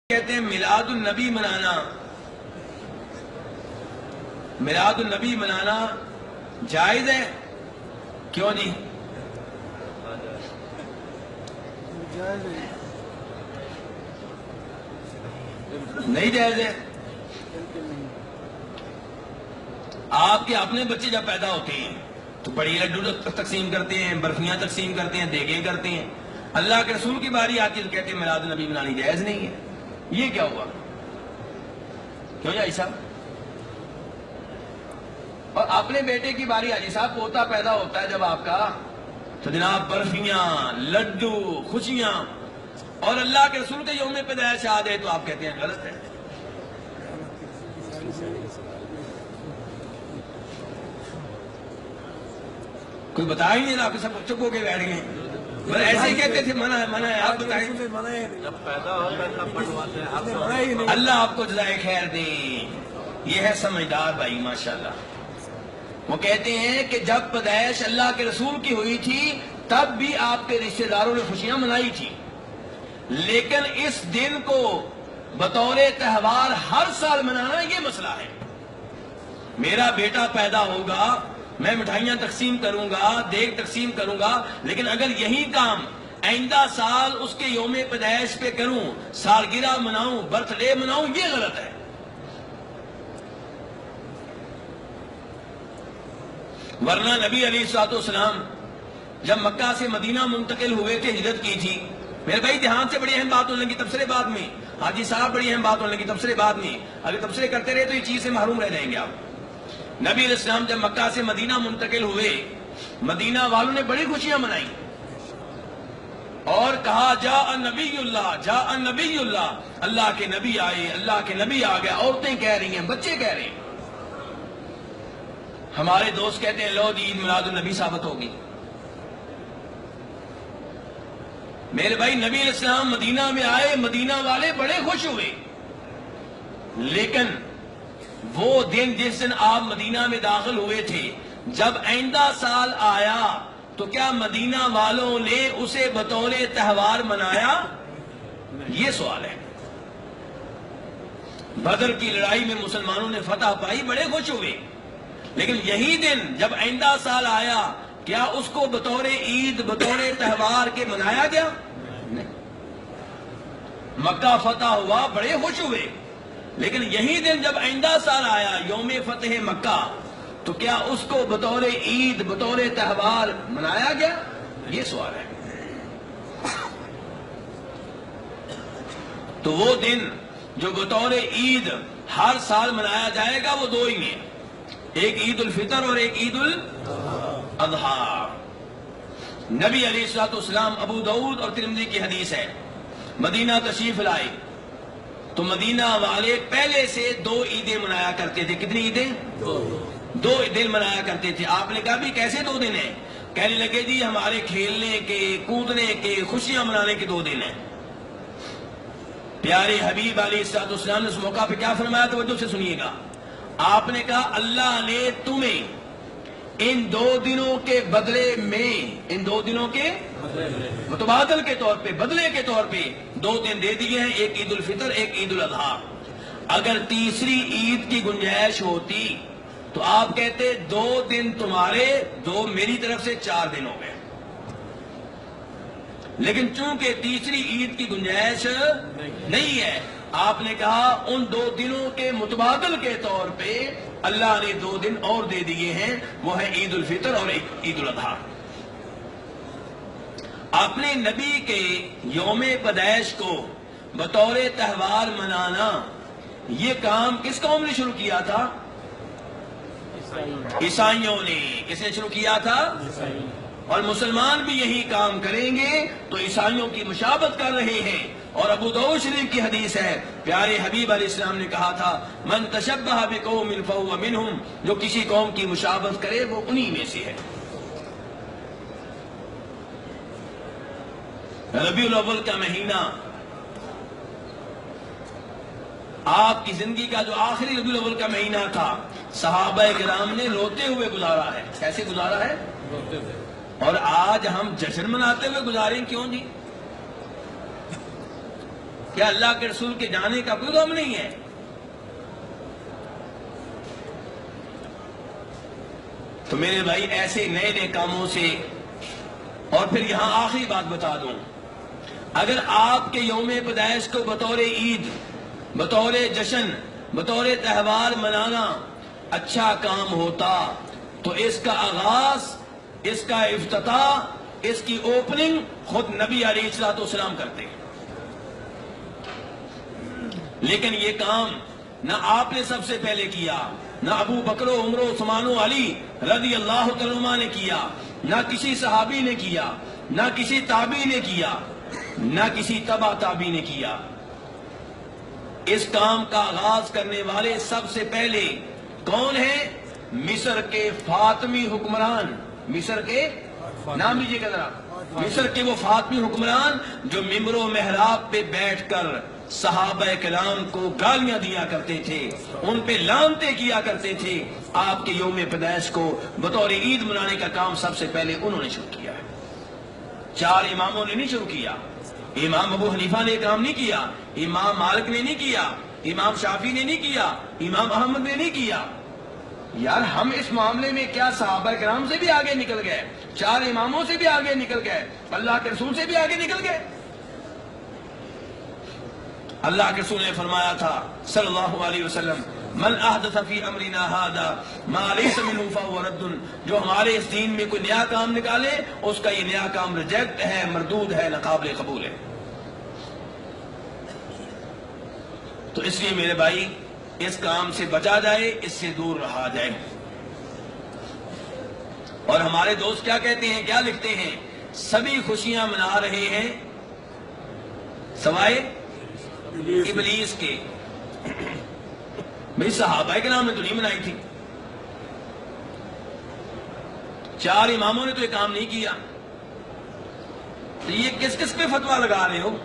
کہتے ہیں میلاد النبی منانا، میلاد النبی منانا جائز ہے؟ کیوں نہیں؟ نہیں جائز ہے؟ آپ کے اپنے بچے جب پیدا ہوتے ہیں تو بڑی لڈو تقسیم کرتے ہیں، برفیاں تقسیم کرتے ہیں، دیگیں کرتے ہیں. اللہ کے رسول کی باری آتی ہے تو کہتے ہیں میلاد النبی منانی جائز نہیں ہے. یہ کیا ہوا؟ کیوں جی صاحب؟ اور اپنے بیٹے کی باری حاجی صاحب پوتا پیدا ہوتا ہے جب آپ کا، تو جناب برفیاں، لڈو، خوشیاں، اور اللہ کے رسول کے یوم پیدائش آ جائے تو آپ کہتے ہیں غلط ہے. کوئی بتا ہی نہیں رہا کہ سب چپ ہو کے بیٹھ گئے. ایسے ہی کہتے تھے منع ہے، منع ہے. آپ بتائیں. اللہ آپ کو جزائے خیر دے. یہ ہے سمجھدار بھائی ماشاءاللہ. وہ کہتے ہیں کہ جب پیدائش اللہ کے رسول کی ہوئی تھی تب بھی آپ کے رشتہ داروں نے خوشیاں منائی تھی، لیکن اس دن کو بطور تہوار ہر سال منانا یہ مسئلہ ہے. میرا بیٹا پیدا ہوگا، میں مٹھائیاں تقسیم کروں گا، دیگ تقسیم کروں گا، لیکن اگر یہی کام آئندہ سال اس کے یوم پیدائش پہ کروں، سالگرہ مناؤں، برتھ ڈے مناؤں، یہ غلط ہے. ورنہ نبی علیہ الصلوۃ والسلام جب مکہ سے مدینہ منتقل ہوئے تھے، ہجرت کی تھی. میرے بھائی دھیان سے، بڑی اہم بات ہونے لگی تبصرے بعد میں. حاجی صاحب بڑی اہم بات ہونے لگی تبصرے بعد میں. اگر تبصرے کرتے رہے تو یہ چیز سے محروم رہ جائیں گے آپ. نبی علیہ السلام جب مکہ سے مدینہ منتقل ہوئے، مدینہ والوں نے بڑی خوشیاں منائی اور کہا جاء نبی اللہ، جاء نبی اللہ، اللہ کے نبی آئے، اللہ کے نبی آ گئے. عورتیں کہہ رہی ہیں، بچے کہہ رہے ہیں. ہمارے دوست کہتے ہیں لو عید میلاد النبی ثابت ہوگی. میرے بھائی نبی علیہ السلام مدینہ میں آئے، مدینہ والے بڑے خوش ہوئے، لیکن وہ دن جس دن آپ مدینہ میں داخل ہوئے تھے، جب آئندہ سال آیا تو کیا مدینہ والوں نے اسے بطور تہوار منایا؟ یہ سوال ہے. بدر کی لڑائی میں مسلمانوں نے فتح پائی، بڑے خوش ہوئے، لیکن یہی دن جب آئندہ سال آیا کیا اس کو بطور عید، بطور تہوار کے منایا گیا؟ نہیں. مکہ فتح ہوا، بڑے خوش ہوئے، لیکن یہی دن جب آئندہ سال آیا، یوم فتح مکہ، تو کیا اس کو بطور عید، بطور تہوار منایا گیا؟ یہ سوال ہے. تو وہ دن جو بطور عید ہر سال منایا جائے گا وہ دو ہی ہیں، ایک عید الفطر اور ایک عید الاضحیٰ. نبی علیہ الصلوۃ والسلام، ابو داؤد اور ترمذی کی حدیث ہے، مدینہ تشریف لائے تو مدینہ والے پہلے سے دو عیدیں منایا کرتے تھے. کتنی عیدیں؟ دو دن منایا کرتے تھے. آپ نے کہا بھی کیسے دو دن ہیں؟ کہنے لگے جی ہمارے کھیلنے کے، کودنے کے، خوشیاں منانے کے دو دن ہیں. پیارے حبیب علیہ الصلوۃ والسلام نے اس موقع پہ کیا فرمایا؟ توجہ سے سنیے گا. آپ نے کہا اللہ نے تمہیں ان دو دنوں کے بدلے میں، ان دو دنوں کے متبادل کے طور پہ، بدلے کے طور پہ دو دن دے دیے ہیں، ایک عید الفطر، ایک عید الاضحیٰ. اگر تیسری عید کی گنجائش ہوتی تو آپ کہتے دو دن تمہارے، دو میری طرف سے، چار دن ہو گئے. لیکن چونکہ تیسری عید کی گنجائش نہیں ہے، آپ نے کہا ان دو دنوں کے متبادل کے طور پہ اللہ نے دو دن اور دے دیے ہیں، وہ ہے عید الفطر اور عید الاضحیٰ. اپنے نبی کے یوم پیدائش کو بطور تہوار منانا، یہ کام کس قوم نے شروع کیا تھا؟ عیسائیوں نے. کس نے شروع کیا تھا؟ اور مسلمان بھی یہی کام کریں گے تو عیسائیوں کی مشابہت کر رہے ہیں. اور ابو داؤد شریف کی حدیث ہے، پیارے حبیب علیہ السلام نے کہا تھا من تشبہ بقوم فہو منہم، جو کسی قوم کی مشابہت کرے وہ انہی میں سے ہے. ربیع الاول کا مہینہ آپ کی زندگی کا جو آخری ربیع الاول کا مہینہ تھا، صحابہ کرام نے روتے ہوئے گزارا ہے. کیسے گزارا ہے؟ روتے ہوئے. اور آج ہم جشن مناتے ہوئے گزاریں. کیوں جی؟ کیا اللہ کے رسول کے جانے کا کوئی غم نہیں ہے؟ تو میرے بھائی ایسے نئے نئے کاموں سے، اور پھر یہاں آخری بات بتا دوں، اگر آپ کے یوم پیدائش کو بطور عید، بطور جشن، بطور تہوار منانا اچھا کام ہوتا تو اس کا آغاز، اس کا افتتاح، اس کی اوپننگ خود نبی علیہ الصلوۃ والسلام کرتے. لیکن یہ کام نہ آپ نے سب سے پہلے کیا، نہ ابو بکر و عمر و عثمان و علی رضی اللہ تعالیٰ عنہ نے کیا، نہ کسی صحابی نے کیا، نہ کسی تابعی نے کیا، نہ کسی تبع تابعی نے کیا. اس کام کا آغاز کرنے والے سب سے پہلے کون ہیں؟ مصر کے فاطمی حکمران. مصر کے نام لیجیے گا ذرا. مصر کے وہ فاطمی حکمران جو ممبر و محراب پہ بیٹھ کر صحابہ کرام کو گالیاں دیا کرتے تھے، ان پہ لعنتیں کیا کرتے تھے. آپ کے یوم پیدائش کو بطور عید منانے کا کام سب سے پہلے انہوں نے شروع کیا ہے. 4 اماموں نے نہیں شروع کیا. امام ابو حنیفہ نے کام نہیں کیا، امام مالک نے نہیں کیا، امام شافعی نے نہیں کیا، امام احمد نے نہیں کیا. یار ہم اس معاملے میں کیا صحابہ کرام سے بھی آگے نکل گئے، 4 اماموں سے بھی آگے نکل گئے، اللہ کے رسول سے بھی آگے نکل گئے. اللہ کے رسول نے فرمایا تھا صلی اللہ علیہ وسلم، من احدث فی امرنا ھذا ما لیس منہ فہو رد. جو ہمارے اس دین میں کوئی نیا کام نکالے اس کا یہ نیا کام ریجیکٹ ہے، مردود ہے، ناقابل قبول ہے. تو اس لیے میرے بھائی اس کام سے بچا جائے، اس سے دور رہا جائے. اور ہمارے دوست کیا کہتے ہیں، کیا لکھتے ہیں؟ سبھی خوشیاں منا رہے ہیں سوائے ابلیس کے. بھئی صحابہ کرام نے تو نہیں منائی تھی، 4 اماموں نے تو یہ کام نہیں کیا، تو یہ کس کس پہ فتویٰ لگا رہے ہو؟